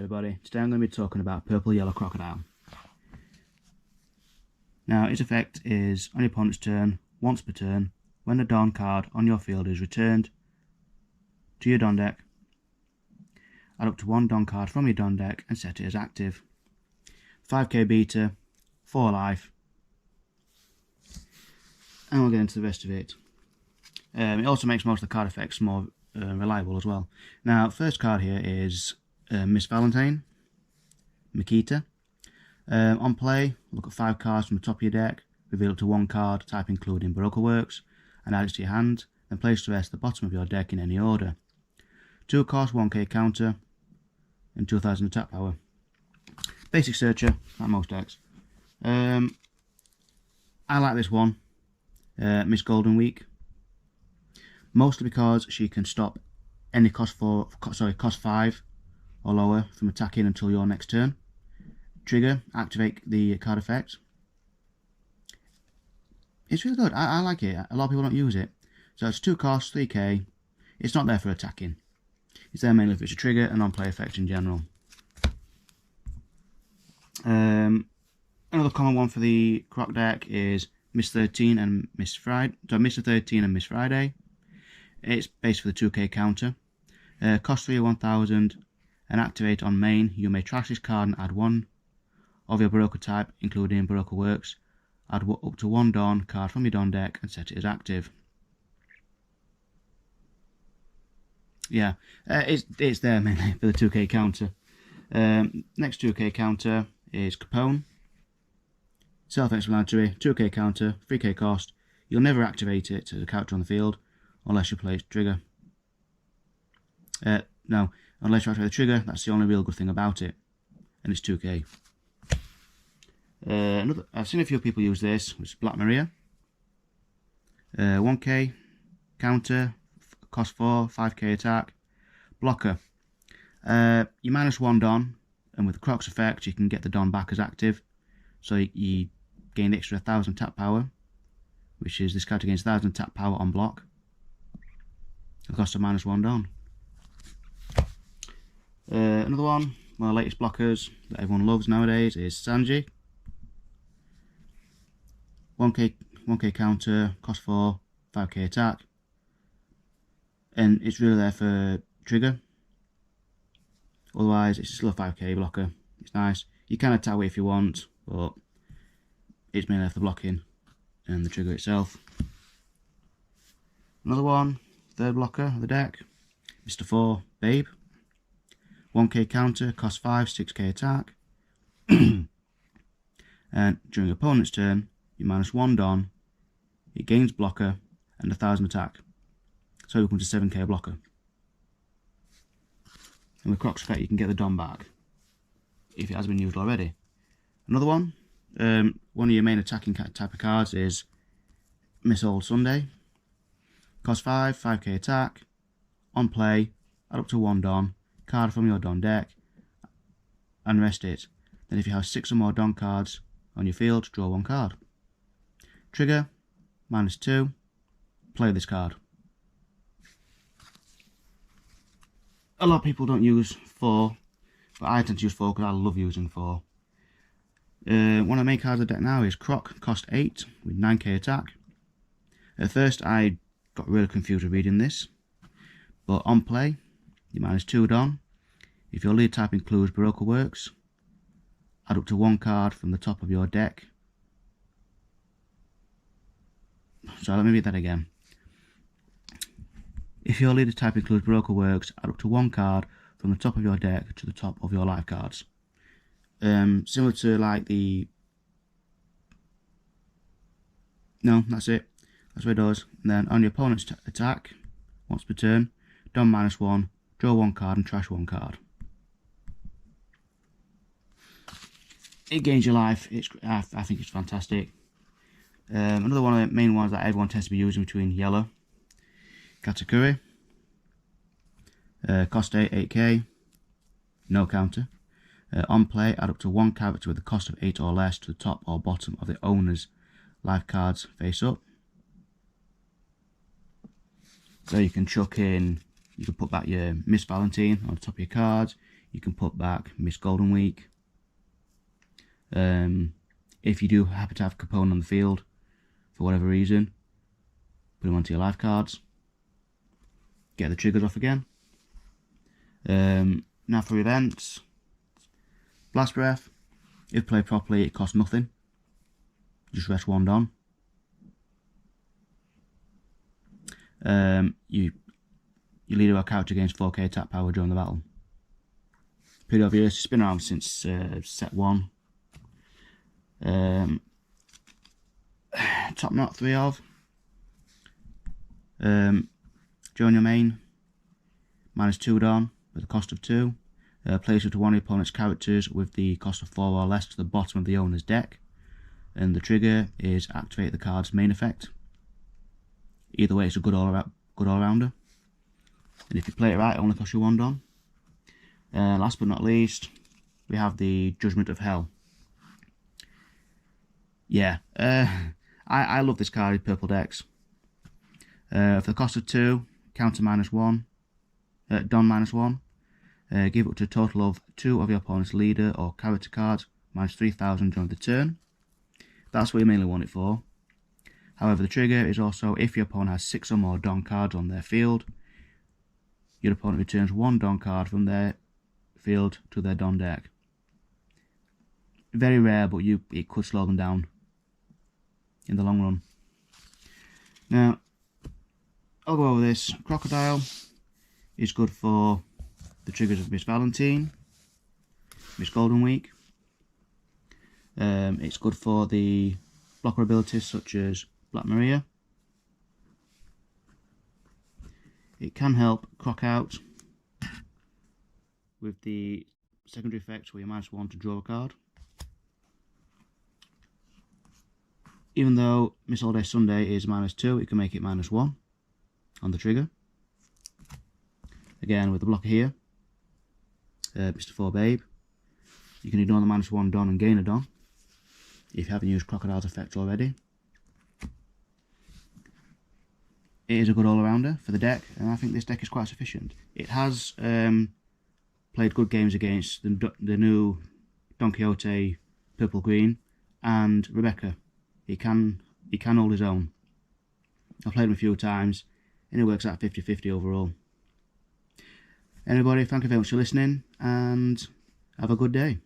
everybody, today I'm going to be talking about Purple Yellow Crocodile. Now its effect is on your opponent's turn, once per turn, when the Dawn card on your field is returned to your Dawn deck, add up to one Dawn card from your Dawn deck and set it as active. 5k beta, 4 life, and we'll get into the rest of it. It also makes most of the card effects more reliable as well. Now, first card here is Miss Valentine, Makita. On play, look at 5 cards from the top of your deck, reveal up to 1 card, type including Baroque Works, and add it to your hand, then place the rest at the bottom of your deck in any order. 2 cost, 1k counter, and 2000 attack power. Basic searcher, like most decks. I like this one, Miss Golden Week, mostly because she can stop any cost 5 or lower from attacking until your next turn. Trigger, activate the card effect. It's really good. I like it. A lot of people don't use it. So it's 2 costs, 3k. It's not there for attacking. It's there mainly for it's a trigger and on-play effect in general. Another common one for the Croc deck is Miss 13 and Miss Friday. So Mr. 13 and Miss Friday. It's based for the 2k counter. Cost 3 or 1000 and activate on main. You may trash this card and add 1 of your Baroque type, including Baroque Works. Add up to 1 Dawn card from your Dawn deck and set it as active. Yeah, it's there mainly for the 2k counter. Next 2k counter is Capone. Self-explanatory, 2k counter, 3k cost. You'll never activate it as a character on the field unless you play its trigger. No, unless you activate the trigger, that's the only real good thing about it. And it's 2k. I've seen a few people use this, which is Black Maria. 1k counter, cost 4, 5k attack. Blocker. You minus 1 Dawn, and with the Croc's effect, you can get the Dawn back as active. So you gain the extra 1000 tap power, which is this card gains 1000 tap power on block. The cost of minus 1 Dawn. Another one, one of the latest blockers that everyone loves nowadays is Sanji. 1k counter, cost 4, 5k attack. And it's really there for trigger. Otherwise, it's still a 5k blocker. It's nice. You can attack it if you want, but it's mainly there for blocking and the trigger itself. Another one, third blocker of the deck, Mr. 4, Babe. 1k counter, cost 5, 6k attack. And during opponent's turn, you minus 1 Dawn, it gains blocker and 1000 attack. So it becomes a 7k blocker. And with Croc's effect, you can get the Dawn back if it has been used already. Another one, one of your main attacking type of cards is Miss Old Sunday. Cost 5, 5k attack. On play, add up to 1 Dawn card from your Dawn deck and rest it. Then if you have 6 or more Dawn cards on your field, draw 1 card. Trigger, minus 2, play this card. A lot of people don't use 4, but I tend to use 4 because I love using 4. One of the main cards of the deck now is Croc, cost 8 with 9k attack. At first I got really confused with reading this, but on play, you minus 2 Dawn. If your lead type includes Baroque Works, add up to 1 card from the top of your deck. So let me read that again. If your leader type includes Baroque Works, add up to 1 card from the top of your deck to the top of your life cards. Similar to like the... No, that's it. That's what it does. And then on your opponent's attack, once per turn, Dawn minus 1, draw 1 card and trash 1 card. It gains your life. I think it's fantastic. Another one of the main ones that everyone tends to be using between yellow, Katakuri. Cost 8, 8k, no counter. On play, add up to 1 character with a cost of 8 or less to the top or bottom of the owner's life cards face up. So you can chuck in, you can put back your Miss Valentine on the top of your cards. you can put back Miss Golden Week. If you do happen to have Capone on the field, for whatever reason, put him onto your life cards. Get the triggers off again. Now for events. Blast Breath. If played properly, it costs nothing. Just rest 1 Don. Your leader or character gains 4k attack power during the battle. Pretty obvious. It's been around since set 1. Top knot 3 of. Join your main. -2 Don with a cost of 2. Place it to one of your opponent's characters with the cost of 4 or less to the bottom of the owner's deck. And the trigger is activate the card's main effect. Either way, it's a good all-rounder. And if you play it right, it only costs you 1 Don. Last but not least, we have the Judgment of Hell. Yeah, I love this card in purple decks. For the cost of 2, counter -1, Don -1. Give up to a total of 2 of your opponent's leader or character cards, -3,000 during the turn. That's what you mainly want it for. However, the trigger is also if your opponent has 6 or more Don cards on their field, your opponent returns 1 Don card from their field to their Don deck. Very rare, but it could slow them down in the long run. Now, I'll go over this. Crocodile is good for the triggers of Miss Valentine, Miss Golden Week. It's good for the blocker abilities such as Black Maria. It can help Croc out with the secondary effects where you're -1 to draw a card. Even though Miss All Day Sunday is -2, it can make it -1 on the trigger. Again, with the blocker here, Mr. 4 Babe, you can ignore the -1 Don and gain a Don if you haven't used Crocodile's effect already. It is a good all-rounder for the deck, and I think this deck is quite sufficient. It has played good games against the new Don Quixote Purple Green and Rebecca. He can hold his own. I've played him a few times, and it works out 50-50 overall. Anyway, thank you very much for listening, and have a good day.